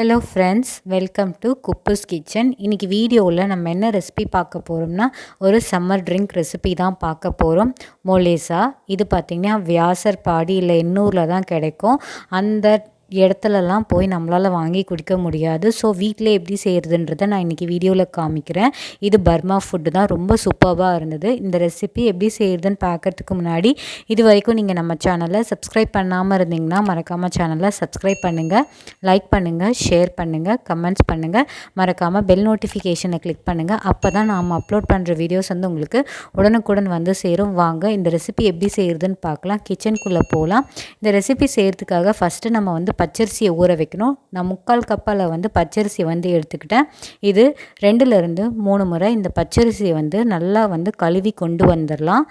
Hello friends, welcome to kuboos kitchen. இன்றைக்கி வீடியோவில் நம்ம என்ன ரெசிபி பார்க்க போகிறோம்னா, ஒரு சம்மர் ட்ரிங்க் ரெசிபி தான் பார்க்க போகிறோம். மொலேசா. இது பார்த்திங்கன்னா வியாசர்பாடி இல்லை எண்ணூரில் தான் கிடைக்கும். அந்த இடத்துலலாம் போய் நம்மளால் வாங்கி குடிக்க முடியாது. ஸோ வீட்டில் எப்படி செய்கிறதுன்றதை நான் இன்றைக்கி வீடியோவில் காமிக்கிறேன். இது பர்மா ஃபுட்டு தான், ரொம்ப சூப்பராக இருந்தது. இந்த ரெசிபி எப்படி செய்கிறதுன்னு பார்க்கறதுக்கு முன்னாடி இது வரைக்கும் நீங்கள் நம்ம சேனலை சப்ஸ்கிரைப் பண்ணாமல் இருந்தீங்கன்னா மறக்காமல் சேனலை சப்ஸ்கிரைப் பண்ணுங்கள், லைக் பண்ணுங்கள், ஷேர் பண்ணுங்கள், கமெண்ட்ஸ் பண்ணுங்கள். மறக்காமல் பெல் நோட்டிஃபிகேஷனை கிளிக் பண்ணுங்கள். அப்போ தான் நாம் அப்லோட் பண்ணுற வீடியோஸ் வந்து உங்களுக்கு உடனுக்குடன் வந்து சேரும். வாங்க இந்த ரெசிபி எப்படி செய்கிறதுன்னு பார்க்கலாம். கிச்சனுக்குள்ளே போகலாம். இந்த ரெசிபி செய்கிறதுக்காக ஃபஸ்ட்டு நம்ம வந்து பச்சரிசியை ஊற வைக்கணும். நான் 3/4 கப்பால் வந்து பச்சரிசி வந்து எடுத்துக்கிட்டேன். இது 2லேருந்து 3 முறை இந்த பச்சரிசியை வந்து நல்லா வந்து கழுவி கொண்டு வந்துடலாம்.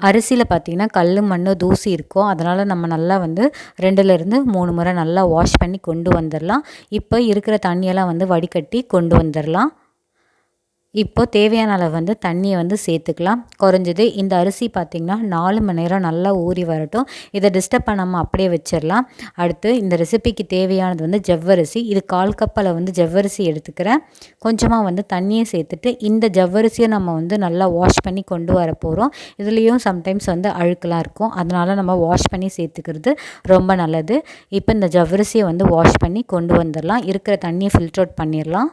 அரிசியில் பார்த்திங்கன்னா கல் மண் தூசி இருக்கும். அதனால் நம்ம நல்லா வந்து 2லேருந்து 3 முறை நல்லா வாஷ் பண்ணி கொண்டு வந்துடலாம். இப்போ இருக்கிற தண்ணியெல்லாம் வந்து வடிகட்டி கொண்டு வந்துடலாம். இப்போ தேவையான அளவு வந்து தண்ணியை வந்து சேர்த்துக்கலாம். குறைஞ்சது இந்த அரிசி பார்த்திங்கன்னா 4 மணி நேரம் நல்லா ஊறி வரட்டும். இதை டிஸ்டர்ப் பண்ணாமல் அப்படியே வச்சிடலாம். அடுத்து இந்த ரெசிபிக்கு தேவையானது வந்து ஜவ்வரிசி. இது 1/4 கப்பில் வந்து ஜவ்வரிசி எடுத்துக்கிறேன். கொஞ்சமாக வந்து தண்ணியை சேர்த்துட்டு இந்த ஜவ்வரிசியை நம்ம வந்து நல்லா வாஷ் பண்ணி கொண்டு வர போகிறோம். இதுலேயும் சம்டைம்ஸ் வந்து அழுக்கெலாம் இருக்கும். அதனால் நம்ம வாஷ் பண்ணி சேர்த்துக்கிறது ரொம்ப நல்லது. இப்போ இந்த ஜவ்வரிசியை வந்து வாஷ் பண்ணி கொண்டு வந்துடலாம். இருக்கிற தண்ணியை ஃபில்டர் அவுட் பண்ணிடலாம்.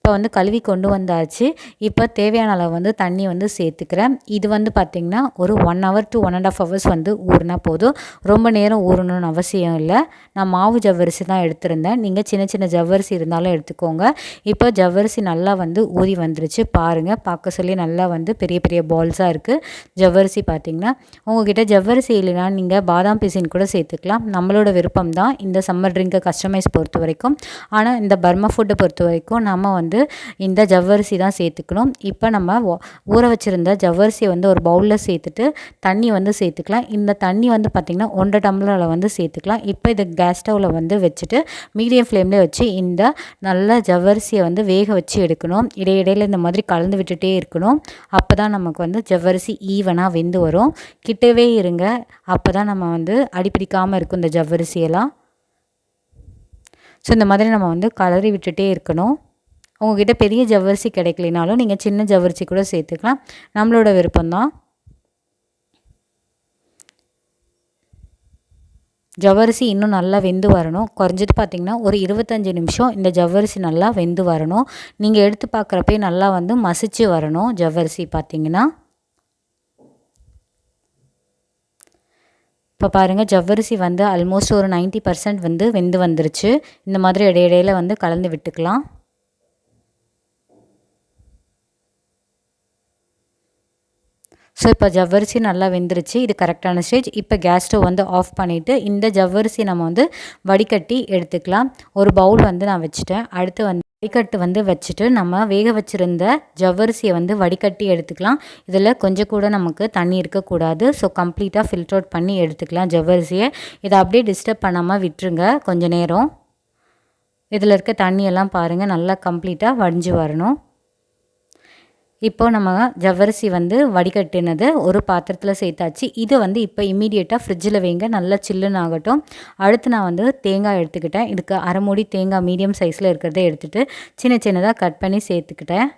இப்போ வந்து கழுவி கொண்டு வந்தாச்சு. இப்போ தேவையான அளவு வந்து தண்ணி வந்து சேர்த்துக்கிறேன். இது வந்து பார்த்திங்கன்னா ஒரு 1 hour to 1.5 hours வந்து ஊறினா போதும். ரொம்ப நேரம் ஊறணும்னு அவசியம் இல்லை. நான் மாவு ஜவ்வரிசி தான் எடுத்திருந்தேன். நீங்கள் சின்ன சின்ன ஜவ்வரிசி இருந்தாலும் எடுத்துக்கோங்க. இப்போ ஜவ்வரிசி நல்லா வந்து ஊறி வந்துருச்சு. பாருங்கள், பார்க்க சொல்லி நல்லா வந்து பெரிய பெரிய பால்ஸாக இருக்குது. ஜவ்வரிசி பார்த்திங்கன்னா உங்கள்கிட்ட ஜவ்வரிசி இல்லைனா நீங்கள் பாதாம் பிசின் கூட சேர்த்துக்கலாம். நம்மளோட விருப்பம் தான் இந்த சம்மர் ட்ரிங்கை கஸ்டமைஸ் பொறுத்த வரைக்கும். ஆனால் இந்த பர்மா ஃபுட்டை பொறுத்த வரைக்கும் நம்ம வந்து இந்த ஜவ்வரிசி தான் சேர்த்துக்கணும். இப்போ நம்ம ஊற வச்சுருந்த ஜவ்வரிசியை வந்து ஒரு பவுலில் சேர்த்துட்டு தண்ணி வந்து சேர்த்துக்கலாம். இந்த தண்ணி வந்து பார்த்திங்கன்னா 1.5 டம்ளரில் வந்து சேர்த்துக்கலாம். இப்போ இதை கேஸ் ஸ்டவ்வில் வந்து வச்சுட்டு மீடியம் ஃப்ளேம்லேயே வச்சு இந்த நல்ல ஜவ்வரிசியை வந்து வேக வச்சு எடுக்கணும். இடையிடையில் இந்த மாதிரி கலந்து விட்டுட்டே இருக்கணும். அப்போ தான் நமக்கு வந்து ஜவ்வரிசி ஈவனாக வெந்து வரும். கிட்டவே இருங்க, அப்போ தான் நம்ம வந்து அடிப்பிடிக்காமல் இருக்கும் இந்த ஜவ்வரிசியெல்லாம். ஸோ இந்த மாதிரி நம்ம வந்து கலரி விட்டுட்டே இருக்கணும். உங்கள்கிட்ட பெரிய ஜவ்வரிசி கிடைக்கலினாலும் நீங்கள் சின்ன ஜவ்வரிசி கூட சேர்த்துக்கலாம். நம்மளோட விருப்பம்தான். ஜவ்வரிசி இன்னும் நல்லா வெந்து வரணும். குறைஞ்சது பார்த்திங்கன்னா ஒரு 25 நிமிஷம் இந்த ஜவ்வரிசி நல்லா வெந்து வரணும். நீங்கள் எடுத்து பார்க்குறப்பே நல்லா வந்து மசிச்சு வரணும் ஜவ்வரிசி பார்த்திங்கன்னா. இப்போ பாருங்கள், ஜவ்வரிசி வந்து ஆல்மோஸ்ட் ஒரு 90% வந்து வெந்து வந்துருச்சு. இந்த மாதிரி இடையிடையில் வந்து கலந்து விட்டுக்கலாம். ஸோ இப்போ ஜவ்வரிசி நல்லா வெந்துருச்சு. இது கரெக்டான ஸ்டேஜ். இப்போ கேஸ் ஸ்டவ் வந்து ஆஃப் பண்ணிவிட்டு இந்த ஜவ்வரிசி நம்ம வந்து வடிகட்டி எடுத்துக்கலாம். ஒரு பவுல் வந்து நான் வச்சுட்டேன். அடுத்து வந்து வடிகட்டு வந்து வச்சுட்டு நம்ம வேக வச்சுருந்த ஜவ்வரிசியை வந்து வடிகட்டி எடுத்துக்கலாம். இதில் கொஞ்சம் கூட நமக்கு தண்ணி இருக்கக்கூடாது. ஸோ கம்ப்ளீட்டாக ஃபில்டர் அவுட் பண்ணி எடுத்துக்கலாம் ஜவ்வரிசியை. இதை அப்படியே டிஸ்டர்ப் பண்ணாமல் விட்டுருங்க கொஞ்சம் நேரம். இதில் இருக்க தண்ணியெல்லாம் பாருங்கள் நல்லா கம்ப்ளீட்டாக வடிஞ்சு வரணும். இப்போ நம்ம ஜவ்வரிசி வந்து வடிகட்டினது ஒரு பாத்திரத்தில் சேர்த்தாச்சு. இதை வந்து இப்போ இம்மீடியட்டாக ஃப்ரிட்ஜில் வைங்க, நல்லா சில்லுன்னு ஆகட்டும். அடுத்து நான் வந்து தேங்காய் எடுத்துக்கிட்டேன். இதுக்கு 1/2 மூடி தேங்காய் மீடியம் சைஸில் இருக்கிறத எடுத்துகிட்டு சின்ன சின்னதாக கட் பண்ணி சேர்த்துக்கிட்டேன்.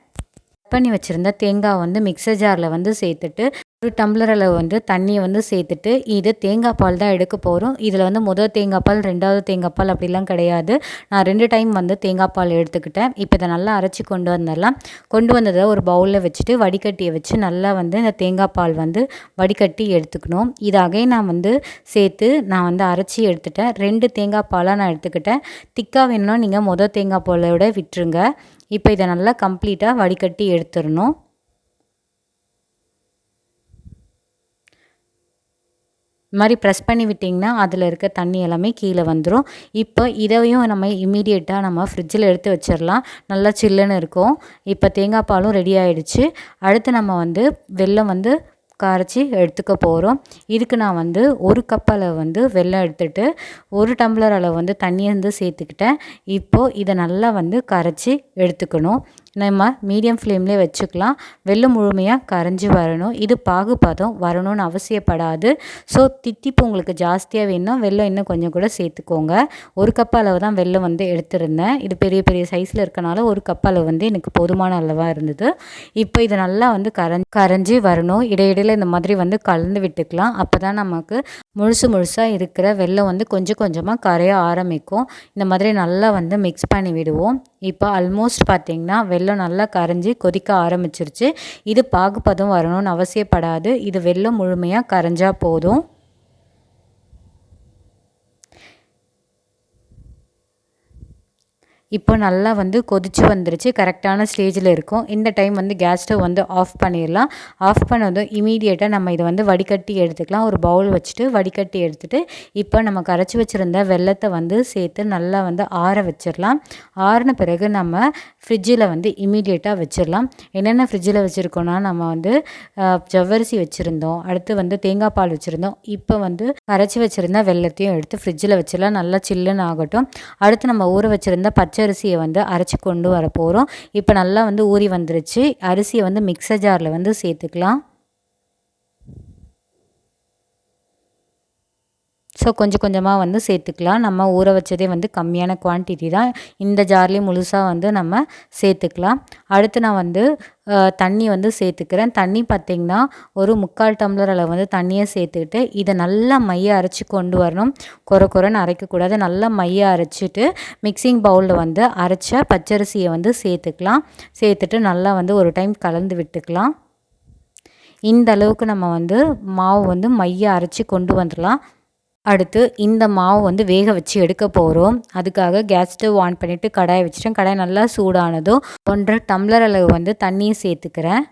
கட் பண்ணி வச்சுருந்த தேங்காய் வந்து மிக்சர் ஜாரில் வந்து சேர்த்துட்டு ஒரு டம்ளர் அளவு வந்து தண்ணியை வந்து சேர்த்துட்டு இது தேங்காய் பால் தான் எடுக்க போகிறோம். இதில் வந்து முதல் தேங்காய் பால், 2வது தேங்காய் பால் அப்படிலாம் கிடையாது. நான் 2 டைம் வந்து தேங்காய் பால் எடுத்துக்கிட்டேன். இப்போ இதை நல்லா அரைச்சி கொண்டு வந்துடலாம். கொண்டு வந்ததை ஒரு பவுலில் வச்சுட்டு வடிகட்டியை வச்சு நல்லா வந்து இந்த தேங்காய் பால் வந்து வடிகட்டி எடுத்துக்கணும். இதாகவே நான் வந்து சேர்த்து நான் வந்து அரைச்சி எடுத்துட்டேன். 2 தேங்காய் பாலாக நான் எடுத்துக்கிட்டேன். திக்காக வேணும்னா நீங்கள் முதல் தேங்காய் பாலோட விட்டுருங்க. இப்போ இதை நல்லா கம்ப்ளீட்டாக வடிகட்டி எடுத்துடணும். இது மாதிரி ப்ரெஸ் பண்ணி விட்டிங்கன்னா அதில் இருக்க தண்ணி எல்லாமே கீழே வந்துடும். இப்போ இதையும் நம்ம இம்மீடியட்டாக நம்ம ஃப்ரிட்ஜில் எடுத்து வச்சிடலாம். நல்லா சில்லுன்னு இருக்கும். இப்போ தேங்காய் பாலும் ரெடி ஆகிடுச்சு. அடுத்து நம்ம வந்து வெல்லம் வந்து கரைச்சி எடுத்துக்க போகிறோம். இதுக்கு நான் வந்து 1 கப் அளவு வந்து வெல்லம் எடுத்துகிட்டு 1 டம்ளர் அளவு வந்து தண்ணியை வந்து சேர்த்துக்கிட்டேன். இப்போது இதை நல்லா வந்து கரைச்சி எடுத்துக்கணும். நம்ம மீடியம் ஃப்ளேம்லேயே வச்சுக்கலாம். வெல்லம் முழுமையாக கரைஞ்சி வரணும். இது பாகுபதம் வரணும்னு அவசியப்படாது. ஸோ தித்திப்பு உங்களுக்கு ஜாஸ்தியாக வேணும்னா வெல்லம் இன்னும் கொஞ்சம் கூட சேர்த்துக்கோங்க. 1 கப் அளவு தான் வெல்லம் வந்து எடுத்திருந்தேன். இது பெரிய பெரிய சைஸில் இருக்கனால 1 கப் அளவு வந்து எனக்கு போதுமான அளவாக இருந்தது. இப்போ இது நல்லா வந்து கரைஞ்சி வரணும். இடையிடையில் இந்த மாதிரி வந்து கலந்து விட்டுக்கலாம். அப்போ தான் நமக்கு முழுசாக இருக்கிற வெல்லம் வந்து கொஞ்சம் கொஞ்சமாக கரைய ஆரம்பிக்கும். இந்த மாதிரி நல்லா வந்து மிக்ஸ் பண்ணி விடுவோம். இப்போ ஆல்மோஸ்ட் பார்த்திங்கன்னா வெல்லம் நல்லா கரைஞ்சி கொதிக்க ஆரம்பிச்சிருச்சு. இது பாகுபதம் வரணும்னு அவசியப்படாது. இது வெல்லம் முழுமையாக கரைஞ்சா போதும். இப்போ நல்லா வந்து கொதிச்சு வந்துருச்சு. கரெக்டான ஸ்டேஜில் இருக்கும். இந்த டைம் வந்து கேஸ் ஸ்டவ் வந்து ஆஃப் பண்ணிடலாம். ஆஃப் பண்ணதும் இமீடியேட்டாக நம்ம இதை வந்து வடிகட்டி எடுத்துக்கலாம். ஒரு பவுல் வச்சுட்டு வடிகட்டி எடுத்துகிட்டு இப்போ நம்ம கரைச்சி வச்சுருந்த வெல்லத்தை வந்து சேர்த்து நல்லா வந்து ஆற வச்சிடலாம். ஆறின பிறகு நம்ம ஃப்ரிட்ஜில் வந்து இமீடியேட்டாக வச்சிடலாம். என்னென்ன ஃப்ரிட்ஜில் வச்சுருக்கோன்னா நம்ம வந்து ஜவ்வரிசி வச்சுருந்தோம், அடுத்து வந்து தேங்காய் பால் வச்சுருந்தோம். இப்போ வந்து கரைச்சி வச்சுருந்த வெல்லத்தையும் எடுத்து ஃப்ரிட்ஜில் வச்சிடலாம். நல்லா சில்லுன்னு ஆகட்டும். அடுத்து நம்ம ஊற வச்சுருந்த பச்சரிசியை வந்து அரைச்சி கொண்டு வர போகிறோம். இப்போ நல்லா வந்து ஊறி வந்துருச்சு. அரிசியை வந்து மிக்சர் ஜாரில் வந்து சேர்த்துக்கலாம். ஸோ கொஞ்சம் கொஞ்சமாக வந்து சேர்த்துக்கலாம். நம்ம ஊற வச்சதே வந்து கம்மியான குவான்டிட்டி தான். இந்த ஜார்லேயும் முழுசாக வந்து நம்ம சேர்த்துக்கலாம். அடுத்து நான் வந்து தண்ணி வந்து சேர்த்துக்கிறேன். தண்ணி பார்த்திங்கன்னா ஒரு 3/4 டம்ளர் அளவு வந்து தண்ணியை சேர்த்துக்கிட்டு இதை நல்லா மைய அரைச்சி கொண்டு வரணும். கொரன்னு அரைக்கக்கூடாது. நல்லா மைய அரைச்சிட்டு மிக்சிங் பவுலில் வந்து அரைச்ச பச்சரிசியை வந்து சேர்த்துக்கலாம். சேர்த்துட்டு நல்லா வந்து ஒரு டைம் கலந்து விட்டுக்கலாம். இந்த அளவுக்கு நம்ம வந்து மாவு வந்து மைய அரைச்சி கொண்டு வந்துடலாம். அடுத்து இந்த மாவு வந்து வேக வச்சு எடுக்க போகிறோம். அதுக்காக கேஸ் ஸ்டவ் ஆன் பண்ணிவிட்டு கடாயை வச்சுட்டேன். கடாய் நல்லா சூடானதும் 1.5 டம்ளர் அளவு வந்து தண்ணியை சேர்த்துக்கிறேன்.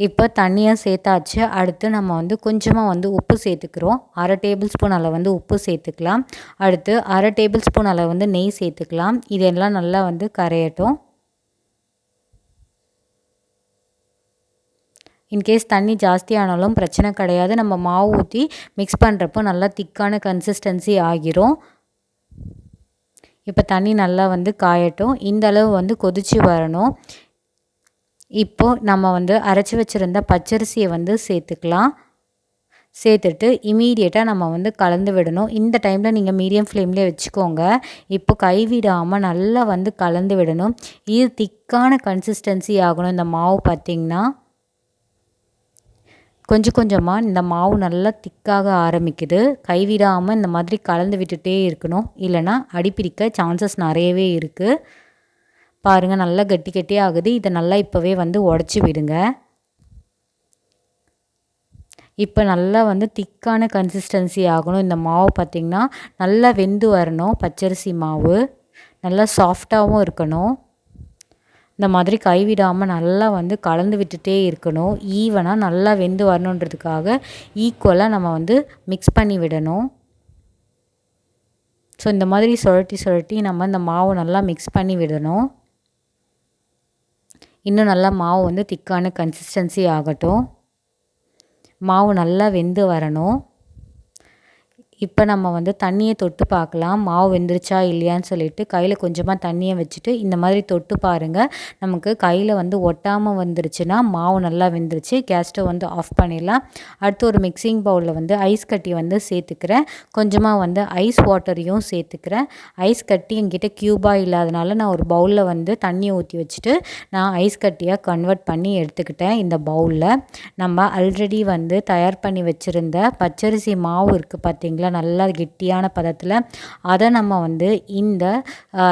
இப்போ தண்ணியை சேர்த்தாச்சு. அடுத்து நம்ம வந்து கொஞ்சமாக வந்து உப்பு சேர்த்துக்கிறோம். 1/2 டேபிள் ஸ்பூன் அளவு வந்து உப்பு சேர்த்துக்கலாம். அடுத்து 1/2 டேபிள் ஸ்பூன் அளவு வந்து நெய் சேர்த்துக்கலாம். இதெல்லாம் நல்லா வந்து கரையட்டும். இன்கேஸ் தண்ணி ஜாஸ்தியானாலும் பிரச்சனை கிடையாது. நம்ம மாவு ஊற்றி மிக்ஸ் பண்ணுறப்போ நல்லா திக்கான கன்சிஸ்டன்சி ஆகிரும். இப்போ தண்ணி நல்லா வந்து காயட்டும். இந்த அளவு வந்து கொதித்து வரணும். இப்போது நம்ம வந்து அரைச்சி வச்சுருந்த பச்சரிசியை வந்து சேர்த்துக்கலாம். சேர்த்துட்டு இமீடியேட்டாக நம்ம வந்து கலந்து விடணும். இந்த டைமில் நீங்கள் மீடியம் ஃப்ளேம்லேயே வச்சுக்கோங்க. இப்போ கைவிடாமல் நல்லா வந்து கலந்து விடணும். இது திக்கான கன்சிஸ்டன்சி ஆகணும். இந்த மாவு பார்த்திங்கன்னா கொஞ்சம் கொஞ்சமாக இந்த மாவு நல்லா திக்காக ஆரம்பிக்குது. கைவிடாமல் இந்த மாதிரி கலந்து விட்டுட்டே இருக்கணும். இல்லைனா அடிப்பிடிக்க சான்சஸ் நிறையவே இருக்குது. பாருங்கள் நல்லா கட்டி ஆகுது. இதை நல்லா இப்போவே வந்து உடச்சி விடுங்க. இப்போ நல்லா வந்து திக்கான கன்சிஸ்டன்சி ஆகணும். இந்த மாவு பார்த்திங்கன்னா நல்லா வெந்து வரணும். பச்சரிசி மாவு நல்லா சாஃப்டாகவும் இருக்கணும். இந்த மாதிரி கைவிடாமல் நல்லா வந்து கலந்து விட்டுட்டே இருக்கணும். ஈவனாக நல்லா வெந்து வரணுன்றதுக்காக ஈக்குவலாக நம்ம வந்து மிக்ஸ் பண்ணி விடணும். ஸோ இந்த மாதிரி சுழட்டி நம்ம இந்த மாவு நல்லா மிக்ஸ் பண்ணி விடணும். இன்னும் நல்லா மாவு வந்து திக்கான கன்சிஸ்டன்சி ஆகட்டும். மாவு நல்லா வெந்து வரணும். இப்போ நம்ம வந்து தண்ணியை தொட்டு பார்க்கலாம். மாவு வெந்துருச்சா இல்லையான்னு சொல்லிட்டு கையில் கொஞ்சமாக தண்ணியை வச்சுட்டு இந்த மாதிரி தொட்டு பாருங்கள். நமக்கு கையில் வந்து ஒட்டாமல் வந்துருச்சுன்னா மாவு நல்லா வெந்துருச்சு. கேஸ் ஸ்டவ் வந்து ஆஃப் பண்ணிடலாம். அடுத்து ஒரு மிக்சிங் பவுலில் வந்து ஐஸ் கட்டி வந்து சேர்த்துக்கிறேன். கொஞ்சமாக வந்து ஐஸ் வாட்டரையும் சேர்த்துக்கிறேன். ஐஸ் கட்டி என்கிட்ட க்யூபாக இல்லாதனால நான் ஒரு பவுலில் வந்து தண்ணியை ஊற்றி வச்சுட்டு நான் ஐஸ் கட்டியாக கன்வெர்ட் பண்ணி எடுத்துக்கிட்டேன். இந்த பவுலில் நம்ம ஆல்ரெடி வந்து தயார் பண்ணி வச்சுருந்த பச்சரிசி மாவு இருக்குது பார்த்திங்களா, நல்லா கெட்டியான பதத்தில். அதை நம்ம வந்து இந்த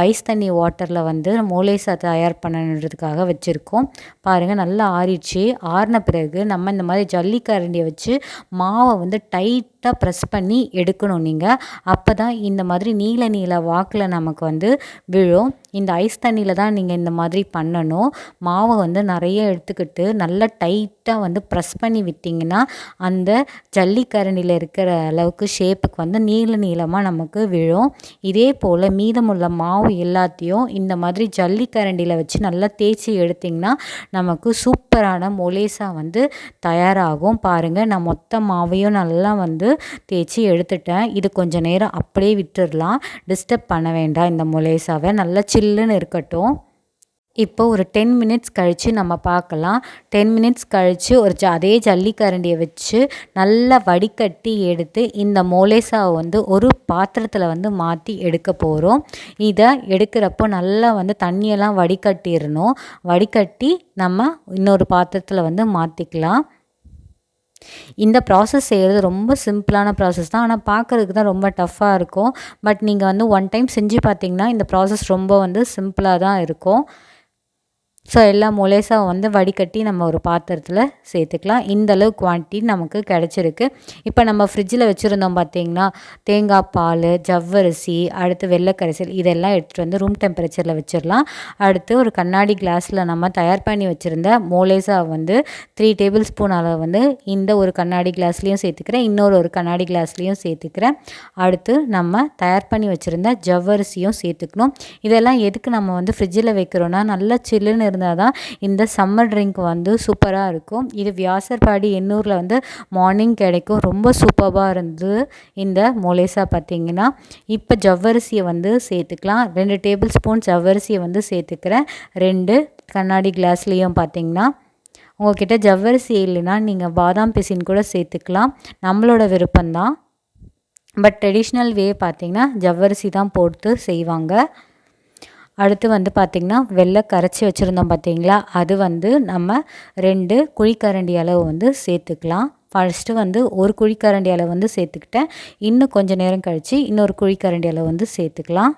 ஐஸ் தண்ணி வாட்டரில் வந்து மோலேசா தயார் பண்ணணுன்றதுக்காக வச்சுருக்கோம். பாருங்கள் நல்லா ஆறிடுச்சு. ஆறின பிறகு நம்ம இந்த மாதிரி ஜல்லிக்கரண்டியை வச்சு மாவை வந்து டைட்டாக ப்ரெஸ் பண்ணி எடுக்கணும். நீங்கள் அப்போ தான் இந்த மாதிரி நீல வாக்கில் நமக்கு வந்து விழும். இந்த ஐஸ் தண்ணியில் தான் நீங்கள் இந்த மாதிரி பண்ணணும். மாவை வந்து நிறைய எடுத்துக்கிட்டு நல்லா டைட்டாக வந்து ப்ரெஸ் பண்ணி விட்டிங்கன்னா அந்த ஜல்லிக்கரண்டியில் இருக்கிற அளவுக்கு ஷேப்புக்கு வந்து நீளமாக நமக்கு விழும். இதே போல் மீதமுள்ள மாவு எல்லாத்தையும் இந்த மாதிரி ஜல்லிக்கரண்டியில் வச்சு நல்லா தேய்ச்சி எடுத்திங்கன்னா நமக்கு சூப்பரான மொலேசா வந்து தயாராகும். பாருங்கள் நான் மொத்த மாவையும் நல்லா வந்து தேய்ச்சி எடுத்துட்டேன். இது கொஞ்சம் நேரம் அப்படியே விட்டுடலாம். டிஸ்டர்ப் பண்ண வேண்டாம். இந்த மொலேசாவை நல்லா சில்லுன்னு இருக்கட்டும். இப்போ ஒரு 10 மினிட்ஸ் கழித்து நம்ம பார்க்கலாம். 10 மினிட்ஸ் கழித்து அதே ஜல்லிக்கரண்டியை வச்சு நல்லா வடிகட்டி எடுத்து இந்த மோலேசாவை வந்து ஒரு பாத்திரத்தில் வந்து மாற்றி எடுக்க போகிறோம். இதை எடுக்கிறப்போ நல்லா வந்து தண்ணியெல்லாம் வடிகட்டிடணும். வடிகட்டி நம்ம இன்னொரு பாத்திரத்தில் வந்து மாற்றிக்கலாம். இந்த ப்ராசஸ் செய்கிறது ரொம்ப சிம்பிளான ப்ராசஸ் தான். ஆனால் பார்க்குறதுக்கு தான் ரொம்ப டஃப்பாக இருக்கும். பட் நீங்கள் வந்து ஒன் டைம் செஞ்சு பார்த்தீங்கன்னா இந்த ப்ராசஸ் ரொம்ப வந்து சிம்பிளாக தான் இருக்கும். ஸோ எல்லா மொலேசாவை வந்து வடிகட்டி நம்ம ஒரு பாத்திரத்தில் சேர்த்துக்கலாம். இந்தளவு குவான்டிட்டி நமக்கு கிடச்சிருக்கு. இப்போ நம்ம ஃப்ரிட்ஜில் வச்சுருந்தோம் பார்த்திங்கன்னா, தேங்காய் பால், ஜவ்வரிசி, அடுத்து வெள்ளைக்கரைசல் இதெல்லாம் எடுத்துகிட்டு வந்து ரூம் டெம்பரேச்சரில் வச்சிடலாம். அடுத்து ஒரு கண்ணாடி கிளாஸில் நம்ம தயார் பண்ணி வச்சுருந்த மோலேசாவை வந்து 3 டேபிள் ஸ்பூன் அளவு வந்து இந்த ஒரு கண்ணாடி கிளாஸ்லேயும் சேர்த்துக்கிறேன், இன்னொரு கண்ணாடி கிளாஸ்லேயும் சேர்த்துக்கிறேன். அடுத்து நம்ம தயார் பண்ணி வச்சுருந்த ஜவ்வரிசியும் சேர்த்துக்கணும். இதெல்லாம் எதுக்கு நம்ம வந்து ஃப்ரிட்ஜில் வைக்கிறோன்னா நல்லா சில்லுன்னு இருந்தால் தான் இந்த சம்மர் ட்ரிங்க் வந்து சூப்பராக இருக்கும். இது வியாசர்பாடி எண்ணூரில் வந்து மார்னிங் கிடைக்கும். ரொம்ப சூப்பராக இருந்தது இந்த மொலேசா பார்த்திங்கன்னா. இப்போ ஜவ்வரிசியை வந்து சேர்த்துக்கலாம். 2 டேபிள் ஸ்பூன் ஜவ்வரிசியை வந்து சேர்த்துக்கிறேன். 2 கண்ணாடி கிளாஸ்லேயும் பார்த்திங்கன்னா. உங்கள்கிட்ட ஜவ்வரிசி இல்லைன்னா நீங்கள் பாதாம் பிசின் கூட சேர்த்துக்கலாம். நம்மளோட விருப்பம்தான். பட் ட்ரெடிஷ்னல் வே பார்த்திங்கன்னா ஜவ்வரிசி தான் போட்டு செய்வாங்க. அடுத்து வந்து பார்த்திங்கன்னா வெள்ளை கரைச்சி வச்சுருந்தோம் பார்த்திங்களா, அது வந்து நம்ம 2 குழிக்கரண்டி அளவு வந்து சேர்த்துக்கலாம். ஃபஸ்ட்டு வந்து ஒரு குழிக்கரண்டி அளவு வந்து சேர்த்துக்கிட்டேன். இன்னும் கொஞ்சம் நேரம் கழித்து இன்னொரு குழிக்கரண்டி அளவு வந்து சேர்த்துக்கலாம்.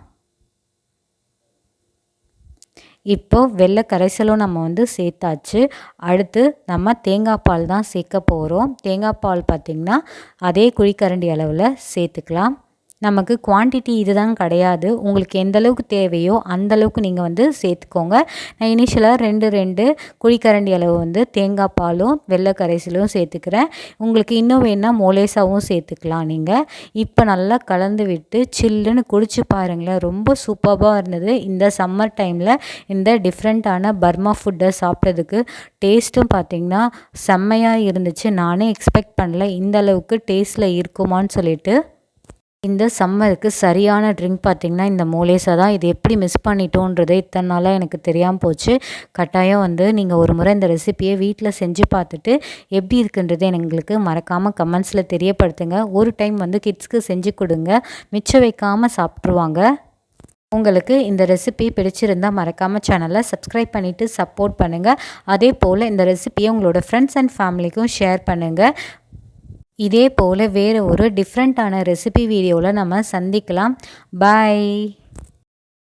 இப்போது வெள்ளை கரைசலும் நம்ம வந்து சேர்த்தாச்சு. அடுத்து நம்ம தேங்காய் பால் தான் சேர்க்க போகிறோம். தேங்காய் பால் பார்த்திங்கன்னா அதே குழிக்கரண்டி அளவில் சேர்த்துக்கலாம். நமக்கு குவான்டிட்டி இதுதான் கிடையாது. உங்களுக்கு எந்த அளவுக்கு தேவையோ அந்தளவுக்கு நீங்கள் வந்து சேர்த்துக்கோங்க. நான் இனிஷியலாக 2 குழிக்கரண்டி அளவு வந்து தேங்காய் பாலும் வெள்ளை கரைசலும் சேர்த்துக்கிறேன். உங்களுக்கு இன்னும் வேணால் மோலேசாவும் சேர்த்துக்கலாம் நீங்கள். இப்போ நல்லா கலந்து விட்டு சில்லுன்னு குடிச்சு பாருங்களேன். ரொம்ப சூப்பராக இருந்தது. இந்த சம்மர் டைமில் இந்த டிஃப்ரெண்ட்டான பர்மா ஃபுட்டை சாப்பிட்டதுக்கு டேஸ்ட்டும் பார்த்திங்கன்னா செம்மையாக இருந்துச்சு. நானே எக்ஸ்பெக்ட் பண்ணல இந்த அளவுக்கு டேஸ்ட்டில் இருக்குமான்னு சொல்லிட்டு. இந்த சம்மருக்கு சரியான ட்ரிங்க் பார்த்திங்கன்னா இந்த மோலேசா தான். இது எப்படி மிஸ் பண்ணிட்டோன்றதே இத்தனை நாளாக எனக்கு தெரியாமல் போச்சு. கட்டாயம் வந்து நீங்கள் ஒரு முறை இந்த ரெசிப்பியை வீட்டில் செஞ்சு பார்த்துட்டு எப்படி இருக்குன்றதை எங்களுக்கு மறக்காமல் கமெண்ட்ஸில் தெரியப்படுத்துங்க. ஒரு டைம் வந்து கிட்ஸ்க்கு செஞ்சு கொடுங்க, மிச்சம் வைக்காமல் சாப்பிட்ருவாங்க. உங்களுக்கு இந்த ரெசிபி பிடிச்சிருந்தால் மறக்காமல் சேனலை சப்ஸ்கிரைப் பண்ணிவிட்டு சப்போர்ட் பண்ணுங்கள். அதே போல் இந்த ரெசிப்பியை உங்களோட ஃப்ரெண்ட்ஸ் அண்ட் ஃபேமிலிக்கும் ஷேர் பண்ணுங்கள். இதே போல் வேறு ஒரு டிஃப்ரெண்ட்டான ரெசிபி வீடியோவில் நம்ம சந்திக்கலாம். பாய்.